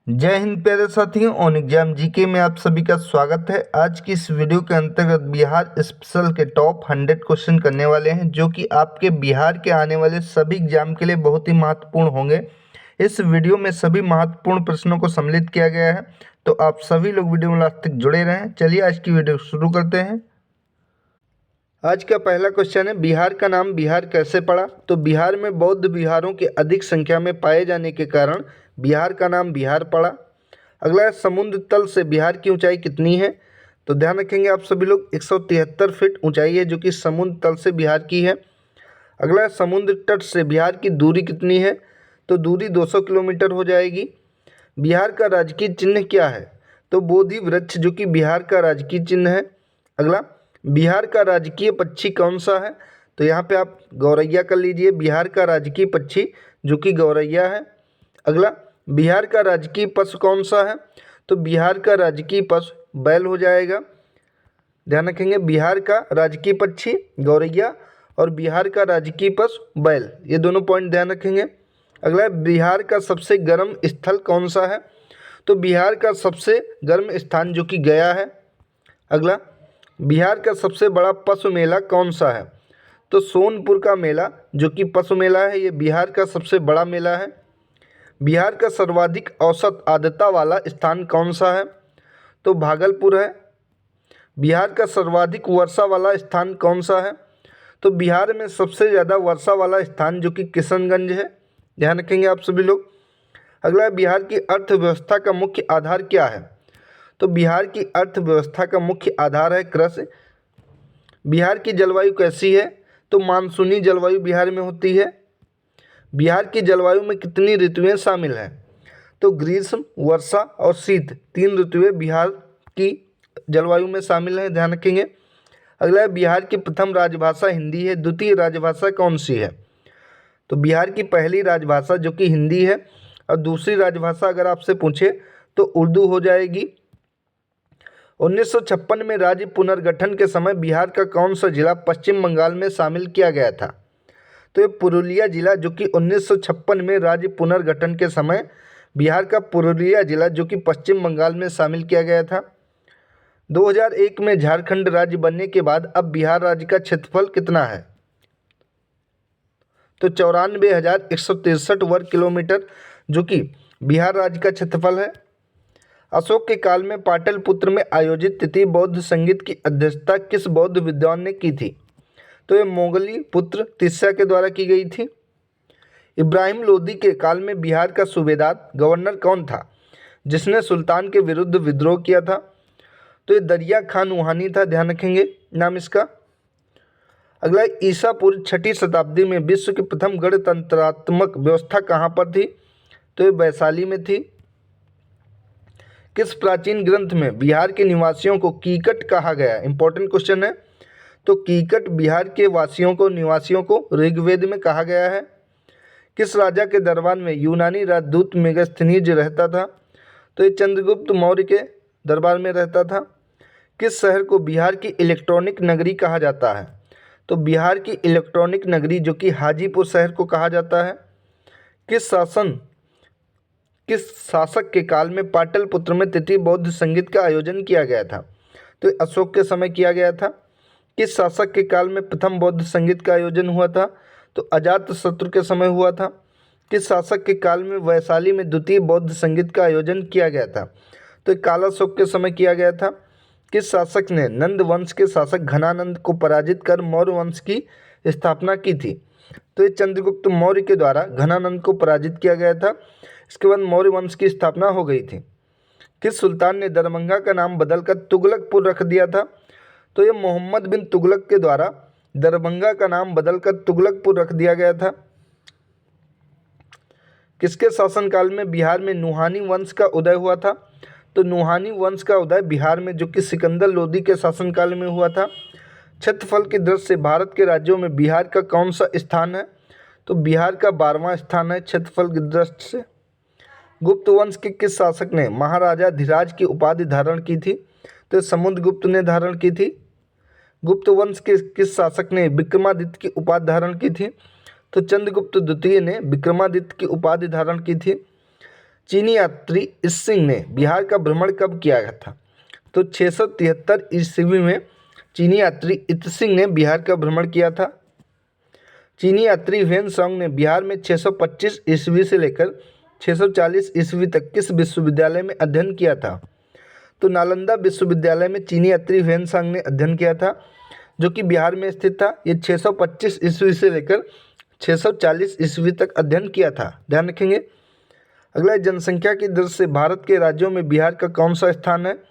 जय हिंद प्यारे साथियों। ऑन एग्जाम जीके में आप सभी का स्वागत है। आज की इस वीडियो के अंतर्गत बिहार स्पेशल के टॉप 100 क्वेश्चन करने वाले हैं, जो कि आपके बिहार के आने वाले सभी एग्जाम के लिए बहुत ही महत्वपूर्ण होंगे। इस वीडियो में सभी महत्वपूर्ण प्रश्नों को सम्मिलित किया गया है, तो आप सभी लोग वीडियो में लास्ट तक जुड़े रहें। चलिए आज की वीडियो शुरू करते हैं। आज का पहला क्वेश्चन है, बिहार का नाम बिहार कैसे पड़ा? तो बिहार में बौद्ध विहारों के अधिक संख्या में पाए जाने के कारण बिहार का नाम बिहार पड़ा। अगला है, समुद्र तल से बिहार की ऊंचाई कितनी है? तो ध्यान रखेंगे आप सभी लोग, 173 फीट ऊंचाई है, जो कि समुद्र तल से बिहार की है। अगला है, समुद्र तट से बिहार की दूरी कितनी है? तो दूरी 200 किलोमीटर हो जाएगी। बिहार का राजकीय चिन्ह क्या है? तो बोधि वृक्ष, जो कि बिहार का राजकीय चिन्ह है। अगला, बिहार का राजकीय पक्षी कौन सा है? तो यहाँ पे आप गौरैया कर लीजिए, बिहार का राजकीय पक्षी जो कि गौरैया है। अगला, बिहार का राजकीय पशु कौन सा है? तो बिहार का राजकीय पशु बैल हो जाएगा। ध्यान रखेंगे, बिहार का राजकीय पक्षी गौरैया और बिहार का राजकीय पशु बैल, ये दोनों पॉइंट ध्यान रखेंगे। अगला, बिहार का सबसे गर्म स्थल कौन सा है? तो बिहार का सबसे गर्म स्थान जो कि गया है। अगला, बिहार का सबसे बड़ा पशु मेला कौन सा है? तो सोनपुर का मेला जो कि पशु मेला है, ये बिहार का सबसे बड़ा मेला है। बिहार का सर्वाधिक औसत आर्द्रता वाला स्थान कौन सा है? तो भागलपुर है। बिहार का सर्वाधिक वर्षा वाला स्थान कौन सा है? तो बिहार में सबसे ज़्यादा वर्षा वाला स्थान जो कि किशनगंज है। ध्यान रखेंगे आप सभी लोग। अगला, बिहार की अर्थव्यवस्था का मुख्य आधार क्या है? तो बिहार की अर्थव्यवस्था का मुख्य आधार है कृषि। बिहार की जलवायु कैसी है? तो मानसूनी जलवायु बिहार में होती है। बिहार की जलवायु में कितनी ऋतुएं शामिल हैं? तो ग्रीष्म, वर्षा और शीत, 3 ऋतुएं बिहार की जलवायु में शामिल हैं। ध्यान रखेंगे। अगला है, बिहार की प्रथम राजभाषा हिंदी है, द्वितीय राजभाषा कौन सी है? तो बिहार की पहली राजभाषा जो कि हिंदी है, और दूसरी राजभाषा अगर आपसे पूछे तो उर्दू हो जाएगी। 1956 में राज्य पुनर्गठन के समय बिहार का कौन सा जिला पश्चिम बंगाल में शामिल किया गया था? तो ये पुरुलिया जिला, जो कि 1956 में राज्य पुनर्गठन के समय बिहार का पुरुलिया जिला जो कि पश्चिम बंगाल में शामिल किया गया था। 2001 में झारखंड राज्य बनने के बाद अब बिहार राज्य का क्षेत्रफल कितना है? तो 94,163 वर्ग किलोमीटर जो कि बिहार राज्य का क्षेत्रफल है। अशोक के काल में पाटलिपुत्र में आयोजित तिथि बौद्ध संगीत की अध्यक्षता किस बौद्ध विद्वान ने की थी? तो ये मोगली पुत्र तिस्सा के द्वारा की गई थी। इब्राहिम लोदी के काल में बिहार का सूबेदार गवर्नर कौन था जिसने सुल्तान के विरुद्ध विद्रोह किया था? तो ये दरिया खान वहानी था। ध्यान रखेंगे नाम इसका। अगला, ईसा पूर्व 6ठी शताब्दी में विश्व की प्रथम गणतंत्रात्मक व्यवस्था कहाँ पर थी? तो ये वैशाली में थी। किस प्राचीन ग्रंथ में बिहार के निवासियों को कीकट कहा गया? इंपॉर्टेंट क्वेश्चन है। तो कीकट बिहार के वासियों को, निवासियों को ऋग्वेद में कहा गया है। किस राजा के दरबार में यूनानी राजदूत मेगास्थनीज रहता था? तो ये चंद्रगुप्त मौर्य के दरबार में रहता था। किस शहर को बिहार की इलेक्ट्रॉनिक नगरी कहा जाता है? तो बिहार की इलेक्ट्रॉनिक नगरी जो कि हाजीपुर शहर को कहा जाता है। किस शासक के काल में पाटलिपुत्र में तृतीय बौद्ध संगीत का आयोजन किया गया था? तो अशोक के समय किया गया था। किस शासक के काल में प्रथम बौद्ध संगीत का आयोजन हुआ था? तो अजातशत्रु के समय हुआ था। किस शासक के काल में वैशाली में द्वितीय बौद्ध संगीत का आयोजन किया गया था? तो कालाशोक के समय किया गया था। किस शासक ने नंद वंश के शासक घनानंद को पराजित कर मौर्य वंश की स्थापना की थी? तो ये चंद्रगुप्त मौर्य के द्वारा घनानंद को पराजित किया गया था। इसके बाद मौर्य वंश की स्थापना हो गई थी। किस सुल्तान ने दरभंगा का नाम बदलकर तुगलकपुर रख दिया था? तो ये मोहम्मद बिन तुगलक के द्वारा दरभंगा का नाम बदलकर तुगलकपुर रख दिया गया था। किसके शासनकाल में बिहार में नुहानी वंश का उदय हुआ था? तो नुहानी वंश का उदय बिहार में जो कि सिकंदर लोदी के शासनकाल में हुआ था। क्षेत्रफल की दृष्टि से भारत के राज्यों में बिहार का कौन सा स्थान है? तो बिहार का 12वां स्थान है क्षेत्रफल की दृष्टि से। गुप्त वंश के किस शासक ने महाराजा धीराज की उपाधि धारण की थी? तो समुद्रगुप्त ने धारण की थी। गुप्त वंश के किस शासक ने विक्रमादित्य की उपाधि धारण की थी? तो चंद्रगुप्त द्वितीय ने विक्रमादित्य की उपाधि धारण की थी। चीनी यात्री इसिंग ने बिहार का भ्रमण कब किया था? तो 673 ईस्वी में चीनी यात्री इसिंग ने बिहार का भ्रमण किया था। चीनी यात्री ह्वेनसांग ने बिहार में 625 ईस्वी से लेकर 640 ईस्वी तक किस विश्वविद्यालय में अध्ययन किया था? तो नालंदा विश्वविद्यालय में चीनी यात्री ह्वेनसांग ने अध्ययन किया था, जो कि बिहार में स्थित था। ये 625 ईस्वी से लेकर 640 ईस्वी तक अध्ययन किया था, ध्यान रखेंगे। अगला, जनसंख्या की दृष्टि से भारत के राज्यों में बिहार का कौन सा स्थान है?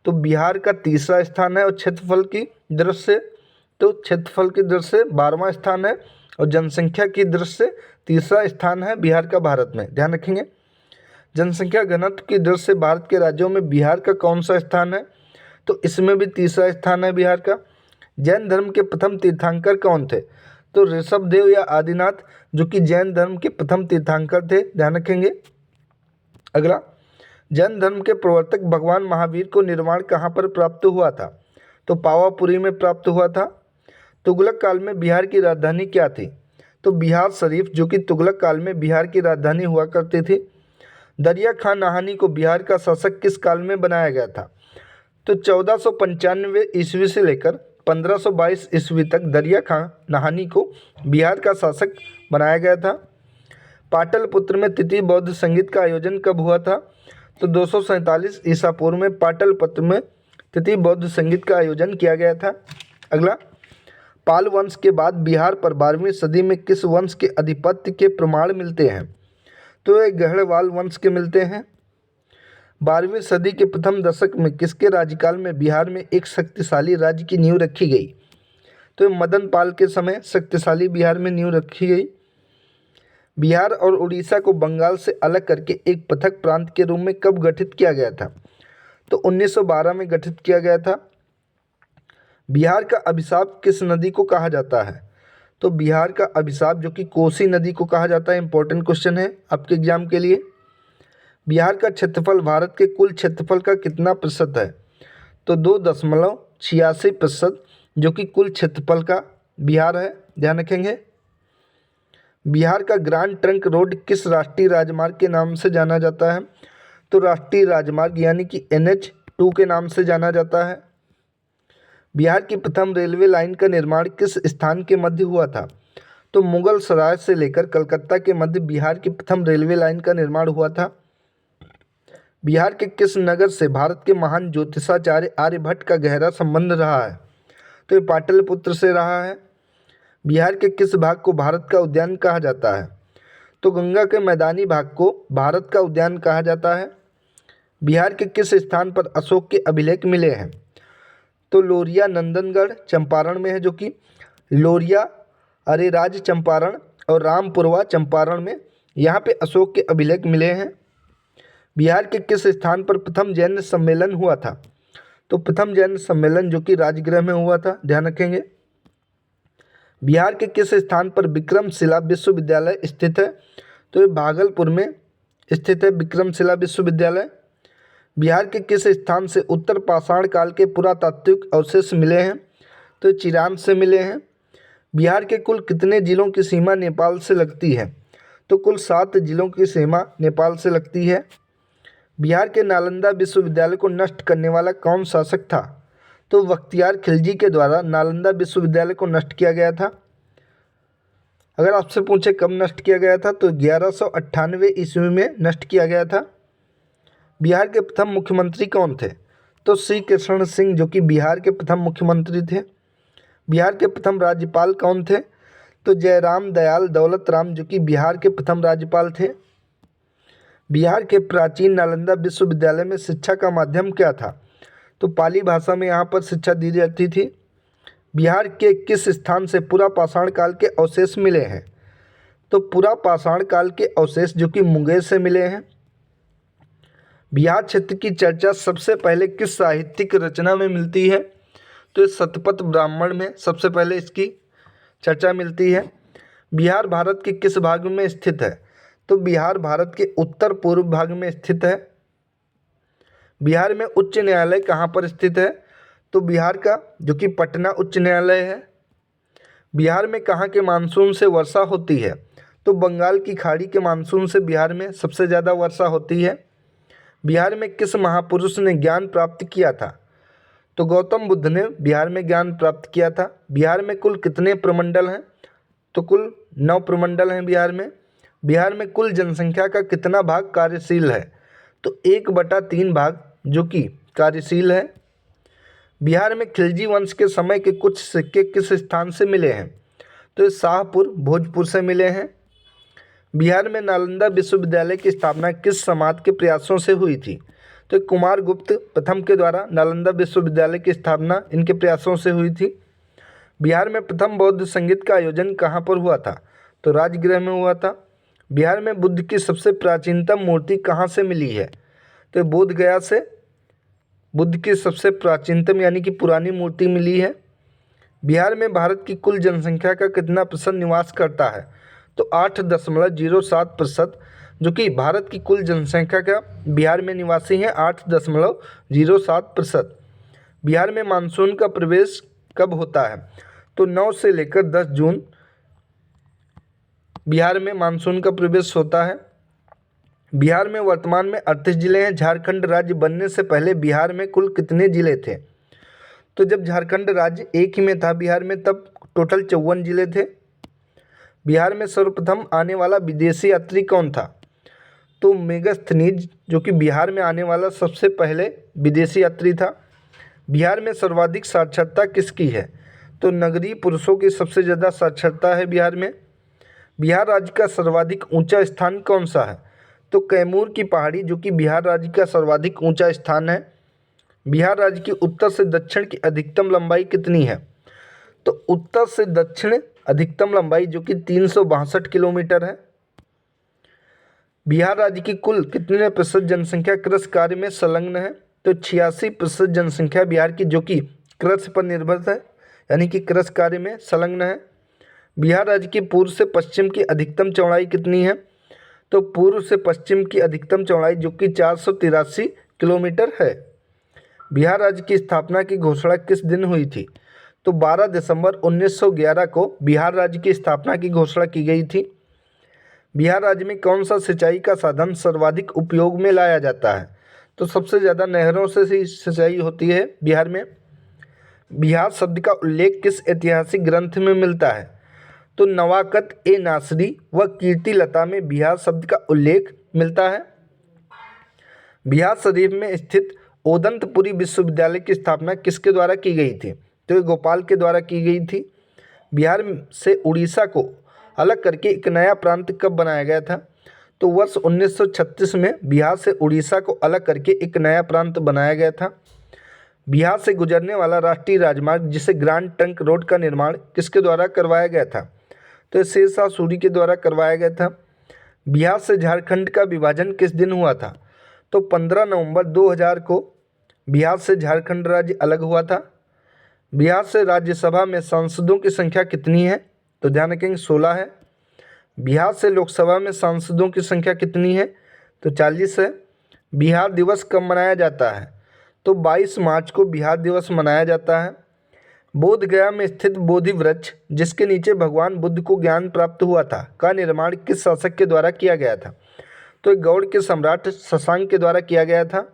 तो बिहार का तीसरा स्थान है। और क्षेत्रफल की दृष्टि से, तो क्षेत्रफल की दृष्टि से 12वां स्थान है। और जनसंख्या की दृष्टि से तीसरा स्थान है बिहार का भारत में, ध्यान रखेंगे। जनसंख्या घनत्व की दृष्टि से भारत के राज्यों में बिहार का कौन सा स्थान है? तो इसमें भी तीसरा स्थान है बिहार का। जैन धर्म के प्रथम तीर्थंकर कौन थे? तो ऋषभदेव या आदिनाथ, जो कि जैन धर्म के प्रथम तीर्थंकर थे, ध्यान रखेंगे। अगला, जैन धर्म के प्रवर्तक भगवान महावीर को निर्वाण कहाँ पर प्राप्त हुआ था? तो पावापुरी में प्राप्त हुआ था। तुगलक काल में बिहार की राजधानी क्या थी? तो बिहार शरीफ, जो कि तुगलक काल में बिहार की राजधानी हुआ करती थी। दरिया खां नहानी को बिहार का शासक किस काल में बनाया गया था? तो 1495 ईस्वी से लेकर 1522 ईस्वी तक दरिया खां नहानी को बिहार का शासक बनाया गया था। पाटलिपुत्र में तिथि बौद्ध संगीत का आयोजन कब हुआ था? तो 247 ईसा पूर्व में पाटलिपुत्र में तिथि बौद्ध संगीत का आयोजन किया गया था। अगला, पाल वंश के बाद बिहार पर 12वीं सदी में किस वंश के आधिपत्य के प्रमाण मिलते हैं? तो ये गढ़वाल वंश के मिलते हैं। 12वीं सदी के प्रथम दशक में किसके राज्यकाल में बिहार में एक शक्तिशाली राज्य की नींव रखी गई? तो मदन पाल के समय शक्तिशाली बिहार में नींव रखी गई। बिहार और उड़ीसा को बंगाल से अलग करके एक पृथक प्रांत के रूप में कब गठित किया गया था? तो 1912 में गठित किया गया था। बिहार का अभिशाप किस नदी को कहा जाता है? तो बिहार का अभिशाप, जो कि कोसी नदी को कहा जाता है। इंपॉर्टेंट क्वेश्चन है आपके एग्जाम के लिए। बिहार का क्षेत्रफल भारत के कुल क्षेत्रफल का कितना प्रतिशत है? तो 2.86%, जो कि कुल क्षेत्रफल का बिहार है, ध्यान रखेंगे। बिहार का ग्रैंड ट्रंक रोड किस राष्ट्रीय राजमार्ग के नाम से जाना जाता है? तो राष्ट्रीय राजमार्ग यानी कि NH2 के नाम से जाना जाता है। बिहार की प्रथम रेलवे लाइन का निर्माण किस स्थान के मध्य हुआ था? तो मुगल सराय से लेकर कलकत्ता के मध्य बिहार की प्रथम रेलवे लाइन का निर्माण हुआ था। बिहार के किस नगर से भारत के महान ज्योतिषाचार्य आर्यभट्ट का गहरा संबंध रहा है? तो ये पाटलिपुत्र से रहा है। बिहार के किस भाग को भारत का उद्यान कहा जाता है? तो गंगा के मैदानी भाग को भारत का उद्यान कहा जाता है। बिहार के किस स्थान पर अशोक के अभिलेख मिले हैं? तो लोरिया नंदनगढ़ चंपारण में है, जो कि लोरिया अरेराज चंपारण और रामपुरवा चंपारण में यहाँ पे अशोक के अभिलेख मिले हैं। बिहार के किस स्थान पर प्रथम जैन सम्मेलन हुआ था? तो प्रथम जैन सम्मेलन जो कि राजगृह में हुआ था, ध्यान रखेंगे। बिहार के किस स्थान पर विक्रमशिला विश्वविद्यालय स्थित है? तो ये भागलपुर में स्थित है विक्रमशिला विश्वविद्यालय। बिहार के किस स्थान से उत्तर पाषाण काल के पुरातात्विक अवशेष मिले हैं? तो चिरान से मिले हैं। बिहार के कुल कितने जिलों की सीमा नेपाल से लगती है? तो कुल 7 जिलों की सीमा नेपाल से लगती है। बिहार के नालंदा विश्वविद्यालय को नष्ट करने वाला कौन शासक था? तो बख्तियार खिलजी के द्वारा नालंदा विश्वविद्यालय को नष्ट किया गया था। अगर आपसे पूछे कब नष्ट किया गया था, तो 1198 ईस्वी में नष्ट किया गया था। बिहार के प्रथम मुख्यमंत्री कौन थे? तो श्री कृष्ण सिंह, जो कि बिहार के प्रथम मुख्यमंत्री थे। बिहार के प्रथम राज्यपाल कौन थे? तो जयराम दयाल दौलत राम, जो कि बिहार के प्रथम राज्यपाल थे। बिहार के प्राचीन नालंदा विश्वविद्यालय में शिक्षा का माध्यम क्या था? तो पाली भाषा में यहाँ पर शिक्षा दी जाती थी। बिहार के किस स्थान से पुरा पाषाण काल के अवशेष मिले हैं? तो पुरा पाषाण काल के अवशेष जो कि मुंगेर से मिले हैं। बिहार क्षेत्र की चर्चा सबसे पहले किस साहित्यिक रचना में मिलती है? तो इस शतपथ ब्राह्मण में सबसे पहले इसकी चर्चा मिलती है। बिहार भारत के किस भाग में स्थित है? तो बिहार भारत के उत्तर पूर्व भाग में स्थित है। बिहार में उच्च न्यायालय कहाँ पर स्थित है? तो बिहार का जो कि पटना उच्च न्यायालय है। बिहार में कहाँ के मानसून से वर्षा होती है? तो बंगाल की खाड़ी के मानसून से बिहार में सबसे ज़्यादा वर्षा होती है। बिहार में किस महापुरुष ने ज्ञान प्राप्त किया था? तो गौतम बुद्ध ने बिहार में ज्ञान प्राप्त किया था। बिहार में कुल कितने प्रमंडल हैं? तो कुल 9 प्रमंडल हैं बिहार में। बिहार में कुल जनसंख्या का कितना भाग कार्यशील है? तो 1/3 भाग जो कि कार्यशील है। बिहार में खिलजी वंश के समय के कुछ सिक्के किस स्थान से मिले हैं? तो ये शाहपुर भोजपुर से मिले हैं। बिहार में नालंदा विश्वविद्यालय की स्थापना किस समाज के प्रयासों से हुई थी? तो कुमार गुप्त प्रथम के द्वारा नालंदा विश्वविद्यालय की स्थापना इनके प्रयासों से हुई थी। बिहार में प्रथम बौद्ध संगीत का आयोजन कहाँ पर हुआ था? तो राजगृह में हुआ था। बिहार में बुद्ध की सबसे प्राचीनतम मूर्ति कहाँ से मिली है? तो बोध गया से बुद्ध की सबसे प्राचीनतम यानी कि पुरानी मूर्ति मिली है। बिहार में भारत की कुल जनसंख्या का कितना प्रतिशत निवास करता है? तो 8.07%, जो कि भारत की कुल जनसंख्या का बिहार में निवासी हैं 8.07%। बिहार में मानसून का प्रवेश कब होता है? तो 9 से लेकर 10 जून बिहार में मानसून का प्रवेश होता है। बिहार में वर्तमान में 38 जिले हैं। झारखंड राज्य बनने से पहले बिहार में कुल कितने जिले थे? तो जब झारखंड राज्य एक ही में था बिहार में, तब टोटल 54 जिले थे। बिहार में सर्वप्रथम आने वाला विदेशी यात्री कौन था? तो मेगास्थनीज, जो कि बिहार में आने वाला सबसे पहले विदेशी यात्री था। बिहार में सर्वाधिक साक्षरता किसकी है? तो नगरीय पुरुषों की सबसे ज़्यादा साक्षरता है बिहार में। बिहार राज्य का सर्वाधिक ऊंचा स्थान कौन सा है? तो कैमूर की पहाड़ी, जो कि बिहार राज्य का सर्वाधिक ऊंचा स्थान है। बिहार राज्य की उत्तर से दक्षिण की अधिकतम लंबाई कितनी है? तो उत्तर से दक्षिण अधिकतम लंबाई जो कि 362 किलोमीटर है। बिहार राज्य की कुल कितने प्रतिशत जनसंख्या कृषि कार्य में संलग्न है? तो 86% जनसंख्या बिहार की जो कि कृषि पर निर्भर है, यानी कि कृषि कार्य में संलग्न है। बिहार राज्य की पूर्व से पश्चिम की अधिकतम चौड़ाई कितनी है? तो पूर्व से पश्चिम की अधिकतम चौड़ाई जो कि 483 किलोमीटर है। बिहार राज्य की स्थापना की घोषणा किस दिन हुई थी? तो 12 दिसंबर 1911 को बिहार राज्य की स्थापना की घोषणा की गई थी। बिहार राज्य में कौन सा सिंचाई का साधन सर्वाधिक उपयोग में लाया जाता है? तो सबसे ज़्यादा नहरों से सिंचाई होती है बिहार में। बिहार शब्द का उल्लेख किस ऐतिहासिक ग्रंथ में मिलता है? तो नवाकत ए नासरी व कीर्तिलता में बिहार शब्द का उल्लेख मिलता है। बिहार शरीफ में स्थित ओदंतपुरी विश्वविद्यालय की स्थापना किसके द्वारा की गई थी? तो ये गोपाल के द्वारा की गई थी। बिहार से उड़ीसा को अलग करके एक नया प्रांत कब बनाया गया था? तो वर्ष 1936 में बिहार से उड़ीसा को अलग करके एक नया प्रांत बनाया गया था। बिहार से गुजरने वाला राष्ट्रीय राजमार्ग जिसे ग्रांड ट्रंक रोड का निर्माण किसके द्वारा करवाया गया था? तो शेरशाह सूरी के द्वारा करवाया गया था। बिहार से झारखंड का विभाजन किस दिन हुआ था? तो 15 नवंबर 2000 को बिहार से झारखंड राज्य अलग हुआ था। बिहार से राज्यसभा में सांसदों की संख्या कितनी है? तो ध्यान रखेंगे 16 है। बिहार से लोकसभा में सांसदों की संख्या कितनी है? तो 40 है। बिहार दिवस कब मनाया जाता है? तो 22 मार्च को बिहार दिवस मनाया जाता है। बोध गया में स्थित बोधि वृक्ष जिसके नीचे भगवान बुद्ध को ज्ञान प्राप्त हुआ था का निर्माण किस शासक के द्वारा किया गया था? तो गौड़ के सम्राट शशांक के द्वारा किया गया था।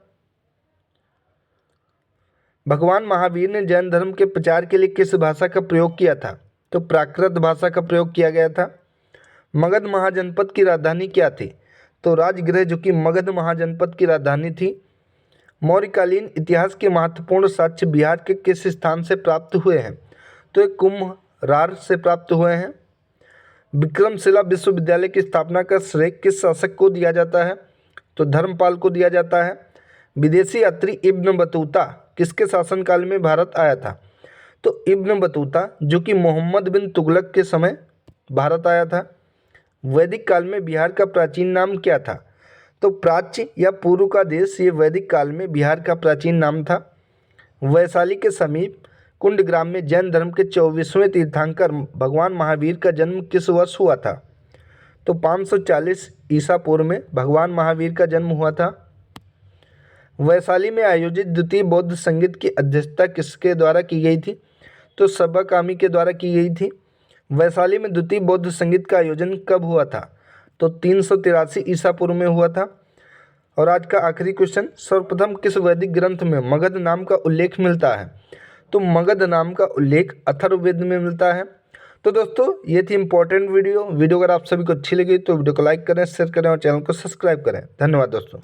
भगवान महावीर ने जैन धर्म के प्रचार के लिए किस भाषा का प्रयोग किया था? तो प्राकृत भाषा का प्रयोग किया गया था। मगध महाजनपद की राजधानी क्या थी? तो राजगृह, जो कि मगध महाजनपद की राजधानी थी। मौर्यकालीन इतिहास के महत्वपूर्ण साक्ष्य बिहार के किस स्थान से प्राप्त हुए हैं? तो ये कुम्हरार से प्राप्त हुए हैं। विक्रमशिला विश्वविद्यालय की स्थापना का श्रेय किस शासक को दिया जाता है? तो धर्मपाल को दिया जाता है। विदेशी यात्री इब्न बतूता किसके शासनकाल में भारत आया था? तो इब्न बतूता जो कि मोहम्मद बिन तुगलक के समय भारत आया था। वैदिक काल में बिहार का प्राचीन नाम क्या था? तो प्राच्य या पूर्व का देश, ये वैदिक काल में बिहार का प्राचीन नाम था। वैशाली के समीप कुंडग्राम में जैन धर्म के 24वें तीर्थंकर भगवान महावीर का जन्म किस वर्ष हुआ था? तो 540 ईसा पूर्व में भगवान महावीर का जन्म हुआ था। वैशाली में आयोजित द्वितीय बौद्ध संगीत की अध्यक्षता किसके द्वारा की गई थी? तो सब्बाकामी के द्वारा की गई थी। वैशाली में द्वितीय बौद्ध संगीत का आयोजन कब हुआ था? तो 383 ईसा पूर्व में हुआ था। और आज का आखिरी क्वेश्चन, सर्वप्रथम किस वैदिक ग्रंथ में मगध नाम का उल्लेख मिलता है? तो मगध नाम का उल्लेख अथर्ववेद में मिलता है। तो दोस्तों ये थी इंपॉर्टेंट वीडियो अगर आप सभी को अच्छी लगी तो वीडियो को लाइक करें, शेयर करें और चैनल को सब्सक्राइब करें। धन्यवाद दोस्तों।